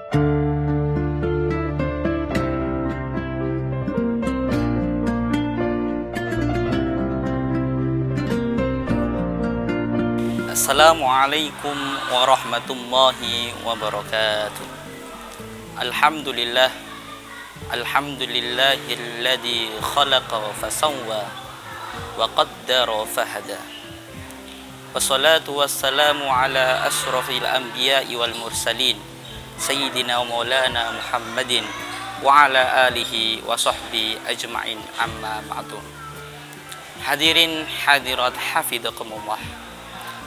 Assalamualaikum warahmatullahi wabarakatuh. Alhamdulillah, alhamdulillahilladzi khalaqa fasawwa wa qaddara fahada. Wassalatu wassalamu ala asyrafil anbiya'i wal mursalin sayyidina wa maulana Muhammadin wa ala alihi wa sahbihi ajma'in, amma ba'du. Hadirin hadirat hafizakumullah.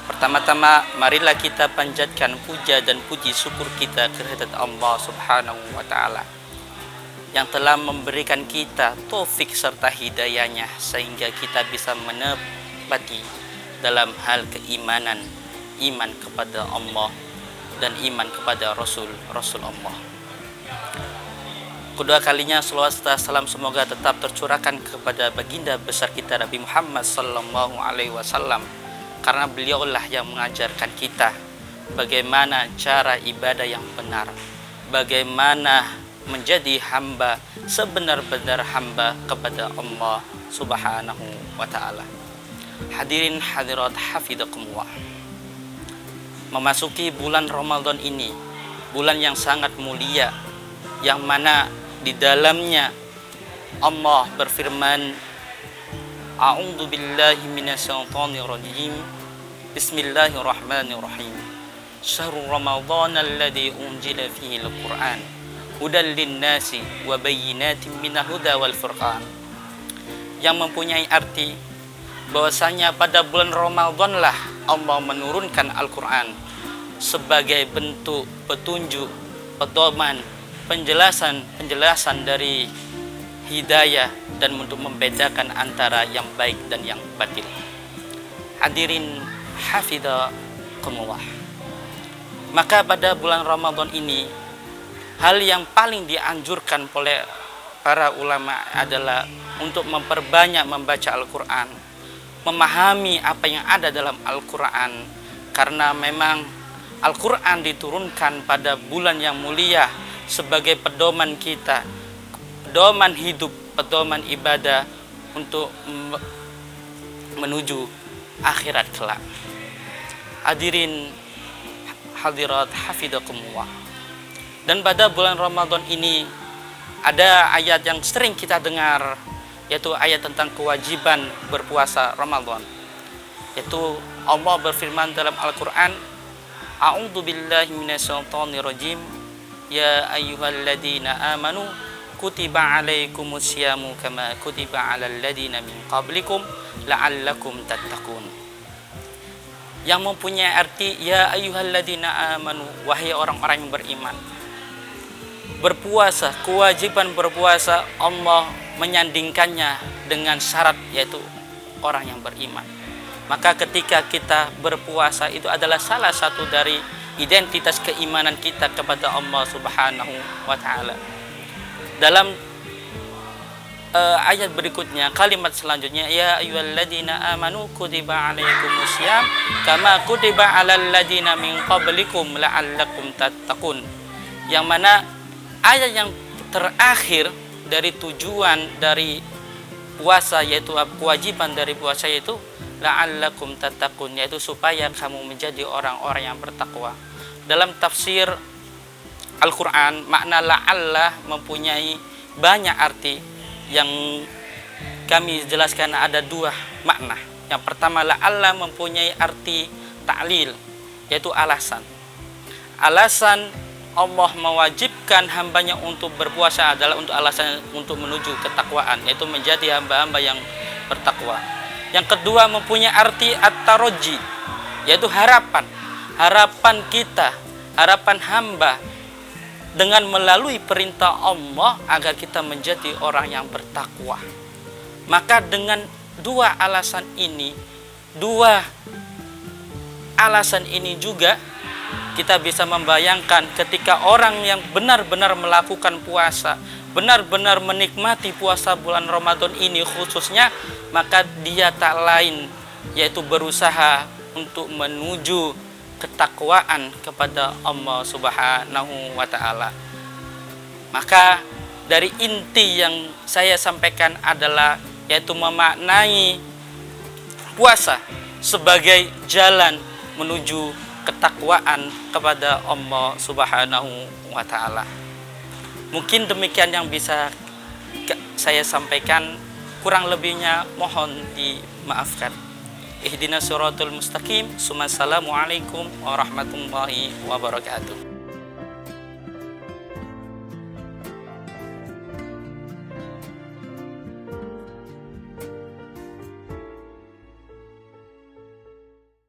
Pertama-tama marilah kita panjatkan puja dan puji syukur kita kehadirat Allah Subhanahu wa taala yang telah memberikan kita taufik serta hidayahnya sehingga kita bisa menepati dalam hal keimanan, iman kepada Allah dan iman kepada Rasul Allah. Kedua kalinya selawat serta salam semoga tetap tercurahkan kepada baginda besar kita Nabi Muhammad sallallahu alaihi wasallam, karena beliaulah yang mengajarkan kita bagaimana cara ibadah yang benar, bagaimana menjadi hamba sebenar-benar hamba kepada Allah Subhanahu wa taala. Hadirin hadirat hafizakumullah. Memasuki bulan Ramadan ini, bulan yang sangat mulia, yang mana di dalamnya Allah berfirman, A'udzu billahi minasyaitonir rajim. Bismillahirrahmanirrahim. Syahrul Ramadhanal ladzi unzila fihi al-Qur'an hudal lin-nasi wa bayyinatin minal huda wal furqan. Yang mempunyai arti bahwasanya pada bulan Ramadanlah Allah menurunkan Al-Qur'an sebagai bentuk petunjuk, pedoman, penjelasan dari hidayah dan untuk membedakan antara yang baik dan yang batil. Hadirin hafizakumullah. Maka pada bulan Ramadan ini, hal yang paling dianjurkan oleh para ulama adalah untuk memperbanyak membaca Al-Quran, memahami apa yang ada dalam Al-Quran, karena memang Al-Quran diturunkan pada bulan yang mulia sebagai pedoman kita, pedoman hidup, pedoman ibadah untuk menuju akhirat kelak. Hadirin hadirat hafizakumullah. Dan pada bulan Ramadan ini ada ayat yang sering kita dengar, yaitu ayat tentang kewajiban berpuasa Ramadan. Yaitu Allah berfirman dalam Al-Quran, A'udzu billahi minasyaitonir rajim. Ya ayyuhalladzina amanu kutiba alaikumusyamu kama kutiba alal ladzina min qablikum la'allakum tattaqun. Yang mempunyai arti ya ayyuhalladzina amanu, wahai orang-orang yang beriman. Berpuasa, kewajiban berpuasa Allah menyandingkannya dengan syarat, yaitu orang yang beriman. Maka ketika kita berpuasa itu adalah salah satu dari identitas keimanan kita kepada Allah Subhanahu wa taala. Dalam ayat berikutnya, kalimat selanjutnya, ya ayyuhalladzina amanu kutiba alaikumusiyam kama kutiba alal ladzina min qablikum la'allakum tattaqun. Yang mana ayat yang terakhir dari tujuan dari puasa, yaitu kewajiban dari puasa, yaitu la'allakum tattaqun, yaitu supaya kamu menjadi orang-orang yang bertakwa. Dalam tafsir Al-Quran, makna la'alla mempunyai banyak arti. Yang kami jelaskan ada dua makna. Yang pertama, la'alla mempunyai arti ta'lil, yaitu alasan. Alasan Allah mewajibkan hambanya untuk berpuasa adalah untuk alasan untuk menuju ketakwaan, yaitu menjadi hamba-hamba yang bertakwa. Yang kedua mempunyai arti at-taraji, yaitu harapan. Harapan kita, harapan hamba dengan melalui perintah Allah agar kita menjadi orang yang bertakwa. Maka dengan dua alasan ini juga kita bisa membayangkan ketika orang yang benar-benar melakukan puasa, benar-benar menikmati puasa bulan Ramadan ini khususnya, maka dia tak lain yaitu berusaha untuk menuju ketakwaan kepada Allah Subhanahu wa taala. Maka dari inti yang saya sampaikan adalah yaitu memaknai puasa sebagai jalan menuju ketakwaan kepada Allah Subhanahu wa taala. Mungkin demikian yang bisa saya sampaikan, kurang lebihnya mohon dimaafkan. Ihdinas siratal mustaqim. Assalamualaikum warahmatullahi wabarakatuh.